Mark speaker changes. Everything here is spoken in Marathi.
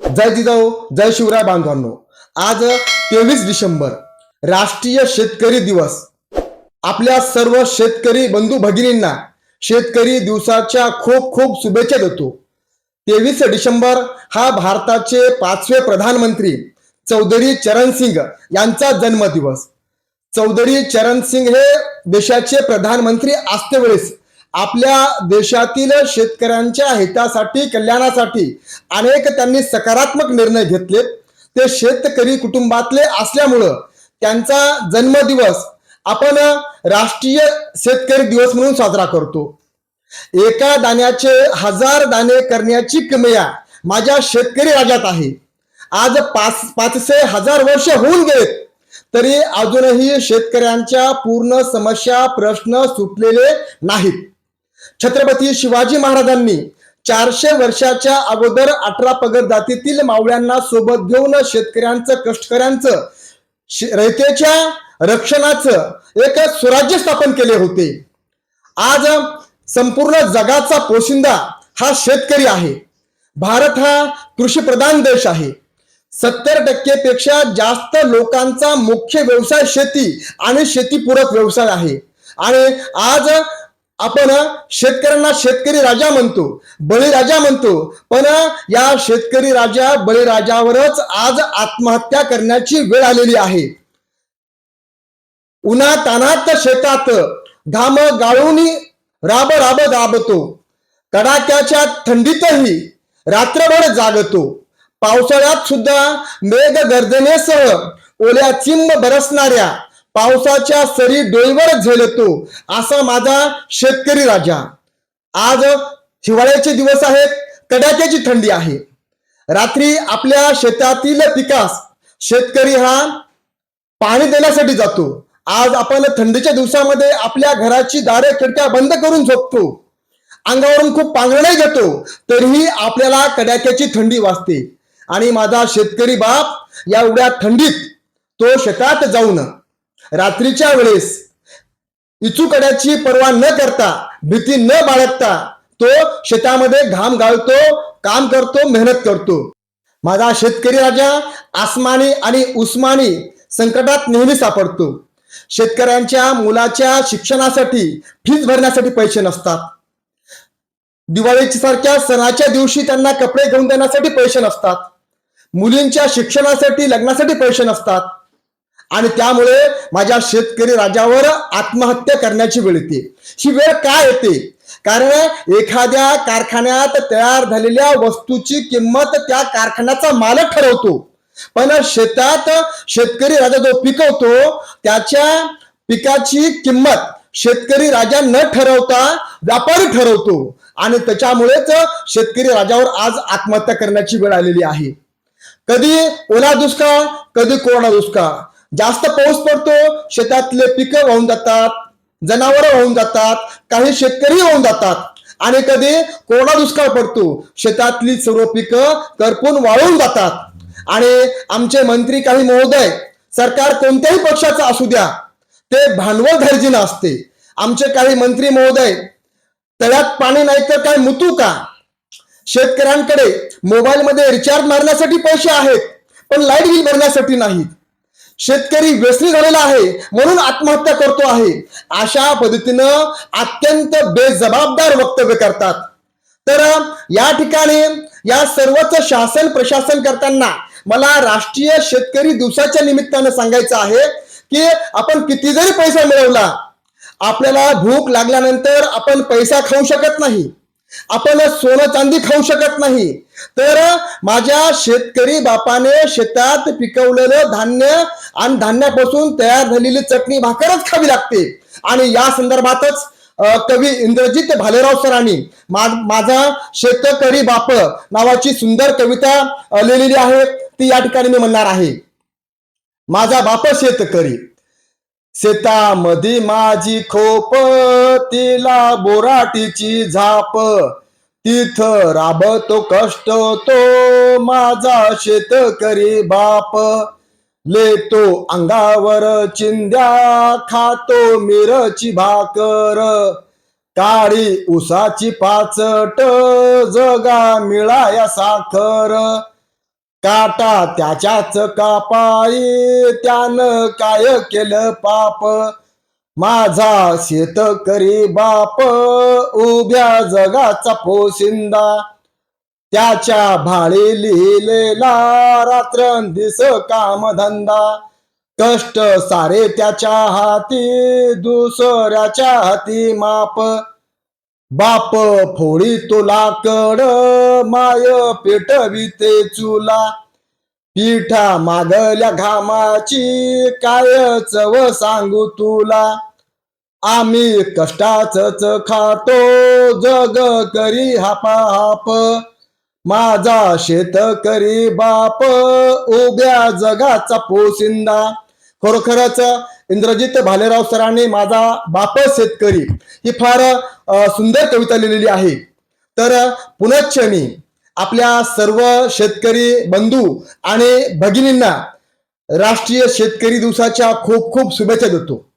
Speaker 1: जय जिजाऊ, जय शिवराय बांधवांनो. आज 23 डिसेंबर राष्ट्रीय शेतकरी दिवस. आपल्या सर्व शेतकरी बंधू भगिनींना शेतकरी दिवसाच्या खूप खूप शुभेच्छा देतो. 23 डिसेंबर हा भारताचे 5वे प्रधानमंत्री चौधरी चरण सिंग यांचा जन्मदिवस. चौधरी चरण सिंग हे देशाचे प्रधानमंत्री असते वेळेस आपल्या देशातील शेतकऱ्यांच्या हितासाठी कल्याणासाठी अनेक त्यांनी सकारात्मक निर्णय घेतले. ते शेतकरी कुटुंबातले असल्यामुळं त्यांचा जन्मदिवस आपण राष्ट्रीय शेतकरी दिवस म्हणून साजरा करतो. एका दाण्याचे 1000 दाणे करण्याची किमया माझ्या शेतकरी राजात आहे. आज 500,000 वर्ष होऊन गेलेत तरी अजूनही शेतकऱ्यांच्या पूर्ण समस्या प्रश्न सुटलेले नाहीत. छत्रपती शिवाजी महाराजांनी 400 वर्षाच्या अगोदर 18 पगड जातीतील मावळ्यांना सोबत घेऊन शेतकऱ्यांचं कष्टकऱ्यांचं रयतेच्या रक्षणाचं एक स्वराज्य स्थापन केले होते. आज संपूर्ण जगाचा पोशिंदा हा शेतकरी आहे. भारत हा कृषी प्रधान देश आहे. 70% पेक्षा जास्त लोकांचा मुख्य व्यवसाय शेती आणि शेतीपूरक व्यवसाय आहे. आणि आज आपण शेतकऱ्यांना शेतकरी राजा म्हणतो, बळीराजा म्हणतो, पण या शेतकरी राजा बळीराजावरच आज आत्महत्या करण्याची वेळ आलेली आहे. उन्हातानात शेतात घाम गाळून राब राब राबतो, कडाक्याच्या थंडीतही रात्रभर जागतो, पावसाळ्यात सुद्धा मेघ गर्जनेसह ओल्या चिंब बरसणाऱ्या पावसाच्या सरी डोईवर झेलतो असा माझा शेतकरी राजा. आज हिवाळ्याचे दिवस आहेत, कडाक्याची थंडी आहे. रात्री आपल्या शेतातील पिकास शेतकरी हा पाणी देण्यासाठी जातो. आज आपण थंडीच्या दिवसामध्ये आपल्या घराची दारे खिडक्या बंद करून झोपतो, अंगावरून खूप पांघरणे घेतो, तरीही आपल्याला कडाक्याची थंडी वाजते. आणि माझा शेतकरी बाप या एवढ्या थंडीत तो शेतात जाऊन रात्रीच्या वेळेस इचूकड्याची पर्वा न करता, भीती न बाळगता तो शेतामध्ये घाम गाळतो, काम करतो, मेहनत करतो. माझा शेतकरी राजा आसमानी आणि उस्मानी संकटात नेहमी सापडतो. शेतकऱ्यांच्या मुलाच्या शिक्षणासाठी फीस भरण्यासाठी पैसे नसतात. दिवाळीच्या सारख्या सणाच्या दिवशी त्यांना कपडे घेऊन देण्यासाठी पैसे नसतात. मुलींच्या शिक्षणासाठी लग्नासाठी पैसे नसतात. आणि त्यामुळे माझ्या शेतकरी राजावर आत्महत्या करण्याची वेळ येते. ही वेळ काय येते? कारण एखाद्या कारखान्यात तयार झालेल्या वस्तूची किंमत त्या कारखान्याचा मालक ठरवतो, पण शेतात शेतकरी राजा जो पिकवतो त्याच्या पिकाची किंमत शेतकरी राजा न ठरवता व्यापारी ठरवतो. आणि त्याच्यामुळेच शेतकरी राजावर आज आत्महत्या करण्याची वेळ आलेली आहे. कधी ओला दुष्काळ, कधी कोरडा दुष्काळ. जास्त पाऊस पडतो, शेतातले पिकं वाहून जातात, जनावरं वाहून जातात, काही शेतकरी वाहून जातात. आणि कधी कोरडा दुष्काळ पडतो, शेतातली सर्व पिकं करपून वाळून जातात. आणि आमचे मंत्री काही महोदय, सरकार कोणत्याही पक्षाचं असू द्या, ते भांडवलधारजीनं असते. आमचे काही मंत्री महोदय तळ्यात पाणी नाही तर काय मुतू का? शेतकऱ्यांकडे मोबाईलमध्ये रिचार्ज मारण्यासाठी पैसे आहेत, पण लाईट बिल भरण्यासाठी नाहीत. शेतकरी व्यसनी झालेला आहे म्हणून आत्महत्या करतो आहे, अशा पद्धतीनं अत्यंत बेजबाबदार वक्तव्य करतात. तर या ठिकाणी या सर्वच शासन प्रशासन करताना मला राष्ट्रीय शेतकरी दिवसाच्या निमित्तानं सांगायचं आहे की आपण किती जरी पैसा मिळवला, आपल्याला भूक लागल्यानंतर आपण पैसा खाऊ शकत नाही, आपण सोनं चांदी खाऊ शकत नाही. तर माझ्या शेतकरी बापाने शेतात पिकवलेलं धान्य आणि धान्यापासून तयार झालेली चटणी भाकरच खावी लागते. आणि या संदर्भातच कवी इंद्रजित भालेराव सरांनी माझा शेतकरी बाप नावाची सुंदर कविता लिहिलेली आहे, ती या ठिकाणी मी म्हणणार आहे. माझा बाप शेतकरी, शेतामध्ये माझी खोप, तिला बोराटीची झाप, तिथं राबतो कष्ट तो माझा शेतकरी बाप, लेतो अंगावर चिंध्या, खातो मिरची भाकर, काळी उसाची पाचट, जगा मिळाया साखर, काटा त्याच्याच कापाई, त्यानं काय केलं पाप. माझा शेतकरी बाप उभ्या जगाचा पोशिंदा. त्याच्या भाळी लिहिलेला रात्रंदिस कामधंदा. कष्ट सारे त्याच्या हाती, दुसऱ्याच्या हाती माप. बाप फोडी तुला कड, माय पेटविते चुला. पिठा मागल्या घामाची, काय चव सांगू तुला. आम्ही कष्टाच खातो, जग करी हापाहाप. माझा शेतकरी बाप उभ्या जगाचा पोशिंदा. खरोखरच इंद्रजित भालेराव सरांनी माझा बाप शेतकरी ही फार सुंदर कविता लिहिलेली आहे. तर पुनश्च मी आपल्या सर्व शेतकरी बंधू आणि भगिनींना राष्ट्रीय शेतकरी दिवसाच्या खूप खूप शुभेच्छा देतो.